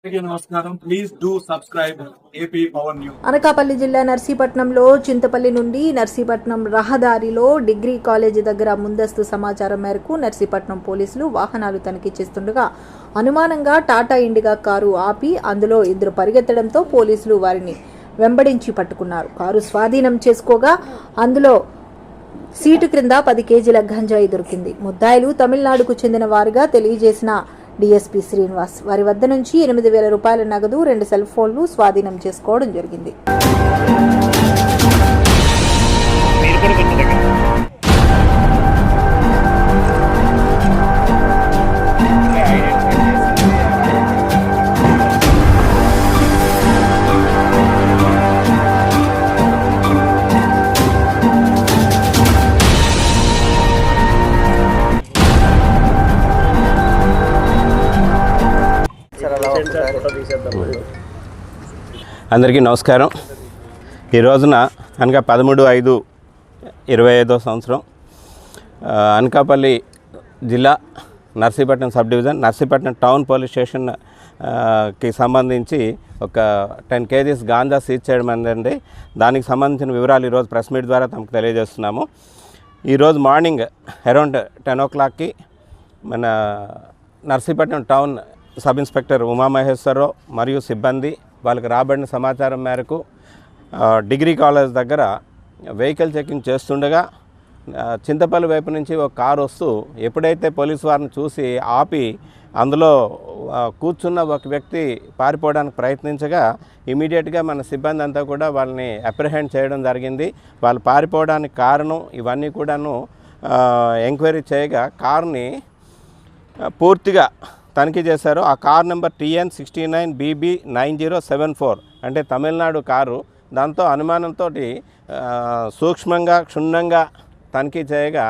నమస్కారం. Please do subscribe AP power news. Anakapalli జిల్లా నర్సీపట్నంలో చింతపల్లి నుండి నర్సీపట్నం రహదారిలో డిగ్రీ కాలేజీ దగ్గర ముందస్తు సమాచారం మేరకు నర్సీపట్నం పోలీసులు వాహనాలు తనిఖీ చేస్తుండగా అనుమానంగా టాటా ఇండిగా కారు ఆపి అందులో ఇద్దరు పరిగెత్తడంతో పోలీసులు వారిని వెంబడించి పట్టుకున్నారు. కారు స్వాధీనం చేసుకోగా అందులో సీటు క్రింద 10 కేజీల గంజాయి దొరికింది. ముద్దాయిలు తమిళనాడుకు చెందిన వారుగా తెలియజేసిన డిఎస్పీ శ్రీనివాస్ వారి వద్ద నుంచి 8,000 రూపాయల నగదు, 2 సెల్ ఫోన్లు స్వాధీనం చేసుకోవడం జరిగింది. అందరికీ నమస్కారం. ఈ రోజున అనగా 13/5/25 సంవత్సరం అనకాపల్లి జిల్లా Narsipatnam sub division Narsipatnam town police station కి సంబంధించి ఒక 10 కేజీస్ గాంజా సీజ్ చేయడం అండి. దానికి సంబంధించిన వివరాలు ఈరోజు ప్రెస్ మీట్ ద్వారా తమకు తెలియజేస్తున్నాము. ఈరోజు మార్నింగ్ అరౌండ్ 10 o'clockకి మన Narsipatnam town sub inspector Umamaheswara Rao మరియు సిబ్బంది వాళ్ళకి రాబడిన సమాచారం మేరకు డిగ్రీ కాలేజ్ దగ్గర వెహికల్ చెకింగ్ చేస్తుండగా చింతపల్లి వైపు నుంచి ఒక కారు వస్తూ ఎప్పుడైతే పోలీసు వారిని చూసి ఆపి అందులో కూర్చున్న ఒక వ్యక్తి పారిపోవడానికి ప్రయత్నించగా ఇమీడియట్గా మన సిబ్బంది అంతా కూడా వాళ్ళని అప్రిహెండ్ చేయడం జరిగింది. వాళ్ళు పారిపోవడానికి కారణం ఇవన్నీ కూడాను ఎంక్వైరీ చేయగా కారుని పూర్తిగా తనిఖీ చేశారు. ఆ కార్ నెంబర్ TN69BB9074 అంటే తమిళనాడు కారు. దాంతో అనుమానంతో సూక్ష్మంగా క్షుణ్ణంగా తనిఖీ చేయగా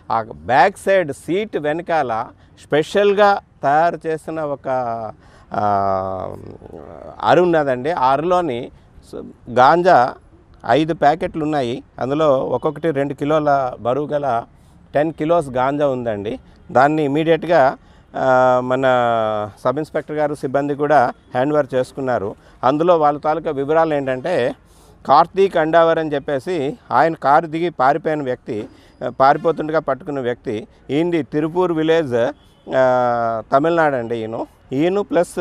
ఆ బ్యాక్ సైడ్ సీట్ వెనకాల స్పెషల్గా తయారు చేసిన ఒక అరు ఉన్నదండి. ఆ అరులోని గాంజా 5 ప్యాకెట్లు ఉన్నాయి. అందులో ఒక్కొక్కటి 2 కిలోల బరువు గల 10 కిలోస్ గాంజా ఉందండి. దాన్ని ఇమీడియట్గా మన సబ్ ఇన్స్పెక్టర్ గారు సిబ్బంది కూడా హ్యాండ్ ఓవర్ చేసుకున్నారు. అందులో వాళ్ళ తాలూకా వివరాలు ఏంటంటే కార్తీక్ అండావర్ అని చెప్పేసి ఆయన కారు దిగి పారిపోయిన వ్యక్తి, పారిపోతుండగా పట్టుకున్న వ్యక్తి. ఈయనది తిరుపూర్ విలేజ్ తమిళనాడు అండి. ఈయన ప్లస్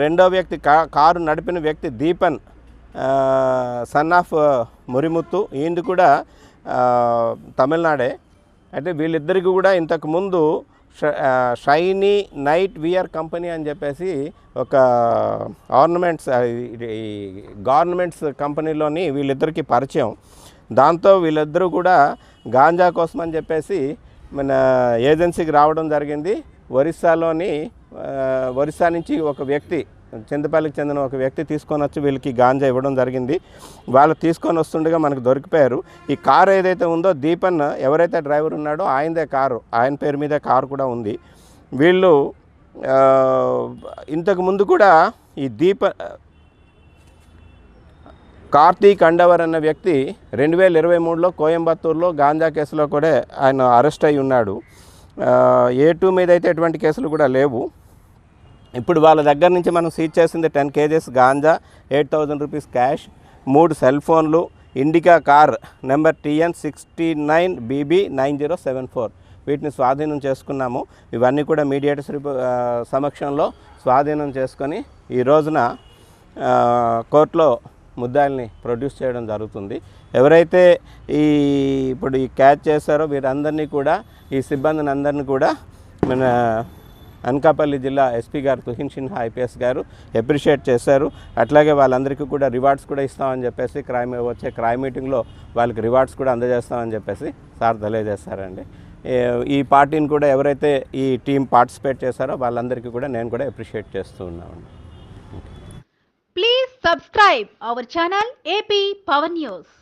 రెండో వ్యక్తి కారు నడిపిన వ్యక్తి దీపన్ సన్ ఆఫ్ మురిముత్తు, ఈయనది కూడా తమిళనాడే. అంటే వీళ్ళిద్దరికి కూడా ఇంతకుముందు షైనీ నైట్ వియర్ కంపెనీ అని చెప్పేసి ఒక గవర్నమెంట్స్ కంపెనీలోని వీళ్ళిద్దరికీ పరిచయం. దాంతో వీళ్ళిద్దరూ కూడా గాంజా కోసం అని చెప్పేసి మన ఏజెన్సీకి రావడం జరిగింది. ఒరిస్సా నుంచి ఒక వ్యక్తి, చింతపల్లికి చెందిన ఒక వ్యక్తి తీసుకొని వచ్చి వీళ్ళకి గాంజా ఇవ్వడం జరిగింది. వాళ్ళు తీసుకొని వస్తుండగా మనకు దొరికిపోయారు. ఈ కారు ఏదైతే ఉందో దీపన్ ఎవరైతే డ్రైవర్ ఉన్నాడో ఆయనదే కారు, ఆయన పేరు మీదే కారు కూడా ఉంది. వీళ్ళు ఇంతకు ముందు కూడా ఈ కార్తీక్ అండవర్ అన్న వ్యక్తి 2023లో కోయంబత్తూరులో గాంజా కేసులో కూడా ఆయన అరెస్ట్ అయి ఉన్నాడు. A2 మీద అయితే ఎటువంటి కేసులు కూడా లేవు. ఇప్పుడు వాళ్ళ దగ్గర నుంచి మనం సీజ్ చేసింది 10 kgs ganja, 8,000 rupees cash, 3 cell ఫోన్లు, ఇండికా కార్ నెంబర్ TN69BB9074 వీటిని స్వాధీనం చేసుకున్నాము. ఇవన్నీ కూడా మీడియేటర్స్ సమక్షంలో స్వాధీనం చేసుకొని ఈ రోజున కోర్టులో ముద్దాయిల్ని ప్రొడ్యూస్ చేయడం జరుగుతుంది. ఎవరైతే ఇప్పుడు ఈ క్యాచ్ చేశారో వీరందరినీ కూడా, ఈ సిబ్బందిని అందరినీ కూడా మన అనకాపల్లి జిల్లా ఎస్పీ గారు తుహిన్ సిన్హా ఐపీఎస్ గారు అప్రిషియేట్ చేశారు. అట్లాగే వాళ్ళందరికీ కూడా రివార్డ్స్ కూడా ఇస్తామని చెప్పేసి వచ్చే క్రైమ్ మీటింగ్లో వాళ్ళకి రివార్డ్స్ కూడా అందజేస్తామని చెప్పేసి సార్ తెలియజేస్తారండి. ఈ పార్టీని కూడా ఎవరైతే ఈ టీం పార్టిసిపేట్ చేశారో వాళ్ళందరికీ కూడా నేను కూడా అప్రిషియేట్ చేస్తూ ఉన్నామండి. Please subscribe our channel AP power news.